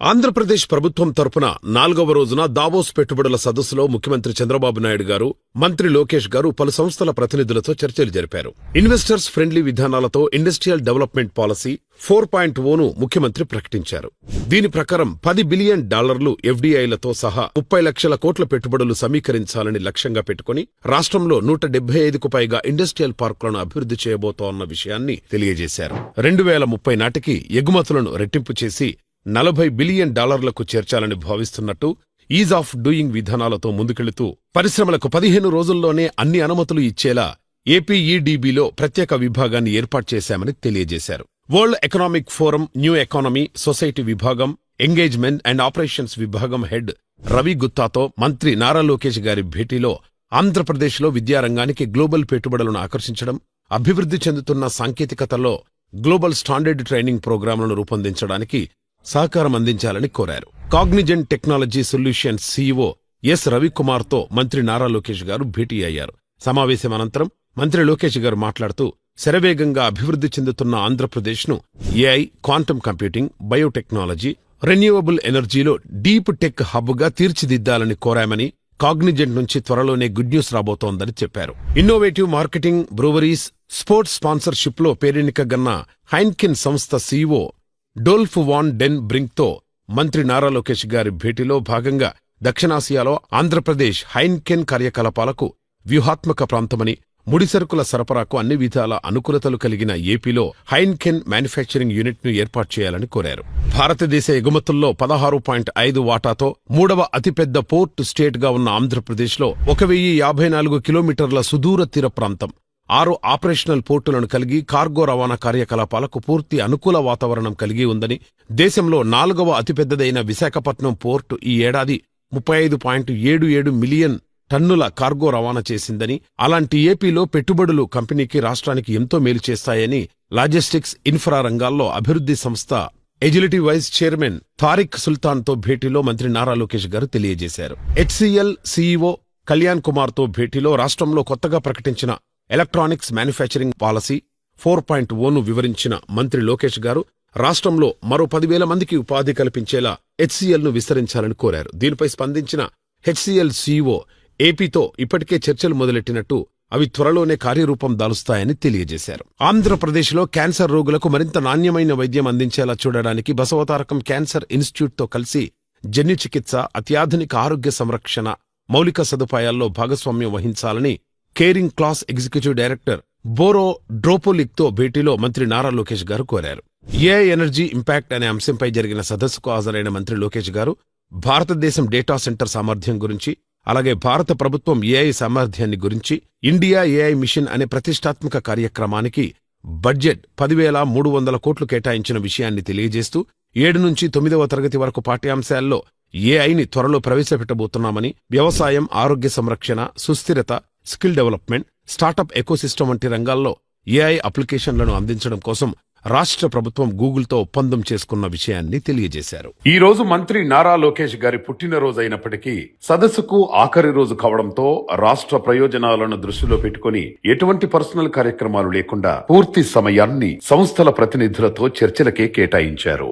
ఆంధ్రప్రదేశ్ ప్రభుత్వం తరపున 4వ రోజున దావోస్ పెట్టుబడుల సదస్సులో ముఖ్యమంత్రి చంద్రబాబు నాయుడు గారు, మంత్రి లోకేష్ గారు పలు సంస్థల ప్రతినిధులతో చర్చలు జరిపారు. ఇన్వెస్టర్స్ ఫ్రెండ్లీ విధానాలతో ఇండస్ట్రియల్ డెవలప్మెంట్ పాలసీ 4.0ను ముఖ్యమంత్రి ప్రకటించారు. దీని ప్రకారం $10 బిలియన్ ఎఫ్డీఐలతో సహా 30 లక్షల కోట్ల పెట్టుబడులు సమీకరించాలని లక్ష్యంగా పెట్టుకుని రాష్ట్రంలో 175కు పైగా ఇండస్ట్రియల్ పార్కులను అభివృద్ధి చేయబోతోన్న విషయాన్ని తెలియజేశారు. 2030 నాటికి ఎగుమతులను రెట్టింపు చేసి $40 బిలియన్ చేర్చాలని భావిస్తున్నట్టు ఈజ్ ఆఫ్ డూయింగ్ విధానాలతో ముందుకెళుతూ పరిశ్రమలకు 15 రోజుల్లోనే అన్ని అనుమతులు ఇచ్చేలా ఏపీఈడీబీలో ప్రత్యేక విభాగాన్ని ఏర్పాటు చేశామని తెలియజేశారు. World economic forum new economy society విభాగం, ఎంగేజ్మెంట్ అండ్ ఆపరేషన్స్ విభాగం హెడ్ రవి గుత్తాతో మంత్రి నారా లోకేష్ గారి భేటీలో ఆంధ్రప్రదేశ్లో విద్యారంగానికి గ్లోబల్ పెట్టుబడులను ఆకర్షించడం, అభివృద్ధి చెందుతున్న సాంకేతికతలో గ్లోబల్ స్టాండర్డ్ ట్రైనింగ్ ప్రోగ్రాంలను రూపొందించడానికి సహకారం అందించాలని కోరారు. Cognizant technology solutions CEO S రవికుమార్తో మంత్రి నారా లోకేష్ గారు భేటీ అయ్యారు. సమావేశం అనంతరం మంత్రి లోకేష్ గారు మాట్లాడుతూ శరవేగంగా అభివృద్ధి చెందుతున్న ఆంధ్రప్రదేశ్ను AI, quantum computing, biotechnology, renewable ఎనర్జీలో డీప్ టెక్ హబ్గా తీర్చిదిద్దాలని కోరామని, కాగ్నిజెంట్ నుంచి త్వరలోనే గుడ్ న్యూస్ రాబోతోందని చెప్పారు. ఇన్నోవేటివ్ మార్కెటింగ్, బ్రూవరీస్, స్పోర్ట్స్ స్పాన్సర్షిప్లో పేరెన్నికగన్న హైన్కెన్ సంస్థ సీఈఓ డోల్ఫ్ వాన్ డెన్ బ్రింక్తో మంత్రి నారా లోకేష్ గారి భేటీలో భాగంగా దక్షిణాసియాలో ఆంధ్రప్రదేశ్ హైన్కెన్ కార్యకలాపాలకు వ్యూహాత్మక ప్రాంతమని, ముడిసరుకుల సరఫరాకు అన్ని విధాల అనుకూలతలు కలిగిన ఏపీలో హైన్కెన్ మ్యానుఫ్యాక్చరింగ్ యూనిట్ను ఏర్పాటు చేయాలని కోరారు. భారతదేశ ఎగుమతుల్లో 16.5 వాటాతో 3వ అతిపెద్ద పోర్ట్ స్టేట్గా ఉన్న ఆంధ్రప్రదేశ్లో 1054 కిలోమీటర్ల సుదూర తీర ప్రాంతం, 6 ఆపరేషనల్ పోర్టులను కలిగి కార్గో రవాణా కార్యకలాపాలకు పూర్తి అనుకూల వాతావరణం కలిగి ఉందని, దేశంలో 4వ అతిపెద్దదైన విశాఖపట్నం పోర్టు ఈ ఏడాది 35.77 మిలియన్ టన్నుల కార్గో రవాణా చేసిందని, అలాంటి ఏపీలో పెట్టుబడులు కంపెనీకి, రాష్ట్రానికి ఎంతో మేలు చేస్తాయని లాజిస్టిక్స్, ఇన్ఫ్రా రంగాల్లో అభివృద్ధి సంస్థ ఎజిలిటీ వైస్ చైర్మన్ తారిక్ సుల్తాన్తో భేటీలో మంత్రి నారా లోకేష్ గారు తెలియజేశారు. హెచ్సీఎల్ సీఈఓ కళ్యాణ్ కుమార్తో భేటీలో రాష్ట్రంలో కొత్తగా ప్రకటించిన ఎలక్ట్రానిక్స్ మ్యానుఫ్యాక్చరింగ్ పాలసీ 4.0ను వివరించిన మంత్రి లోకేష్ గారు రాష్ట్రంలో మరో 10,000 మందికి ఉపాధి కల్పించేలా హెచ్సీఎల్ను విస్తరించాలని కోరారు. దీనిపై స్పందించిన హెచ్సీఎల్ సీఈఓ ఏపీతో ఇప్పటికే చర్చలు మొదలెట్టినట్టు, అవి త్వరలోనే కార్యరూపం దాలుస్తాయని తెలియజేశారు. ఆంధ్రప్రదేశ్లో క్యాన్సర్ రోగులకు మరింత నాణ్యమైన వైద్యం అందించేలా చూడడానికి బసవతారకం క్యాన్సర్ ఇన్స్టిట్యూట్తో కలిసి జన్యు చికిత్స, అత్యాధునిక ఆరోగ్య సంరక్షణ మౌలిక సదుపాయాల్లో భాగస్వామ్యం వహించాలని కేరింగ్ క్లాస్ ఎగ్జిక్యూటివ్ డైరెక్టర్ బోరో డ్రోపోలిక్తో భేటీలో మంత్రి నారా లోకేష్ గారు కోరారు. ఏఐ ఎనర్జీ ఇంపాక్ట్ అనే అంశంపై జరిగిన సదస్సుకు హాజరైన మంత్రి లోకేష్ గారు భారతదేశం డేటా సెంటర్ సామర్థ్యం గురించి, అలాగే భారత ప్రభుత్వం ఏఐ సామర్థ్యాన్ని గురించి, ఇండియా ఏఐ మిషన్ అనే ప్రతిష్టాత్మక కార్యక్రమానికి బడ్జెట్ 10,300 కోట్లు కేటాయించిన విషయాన్ని తెలియజేస్తూ 7 నుంచి 9వ తరగతి వరకు పాఠ్యాంశాల్లో ఏఐని త్వరలో ప్రవేశపెట్టబోతున్నామని, వ్యవసాయం, ఆరోగ్య సంరక్షణ, సుస్థిరత, స్కిల్ డెవలప్మెంట్, స్టార్టప్ ఎకోసిస్టమ్ వంటి రంగాల్లో ఏఐ అప్లికేషన్లను అందించడం కోసం రాష్ట్ర ప్రభుత్వం గూగుల్తో ఒప్పందం చేసుకున్న విషయాన్ని తెలియజేశారు. ఈ రోజు మంత్రి నారా లోకేష్ గారి పుట్టినరోజు అయినప్పటికీ సదస్సుకు ఆఖరి రోజు కావడంతో రాష్ట్ర ప్రయోజనాలను దృష్టిలో పెట్టుకుని ఎటువంటి పర్సనల్ కార్యక్రమాలు లేకుండా పూర్తి సమయాన్ని సంస్థల ప్రతినిధులతో చర్చలకే కేటాయించారు.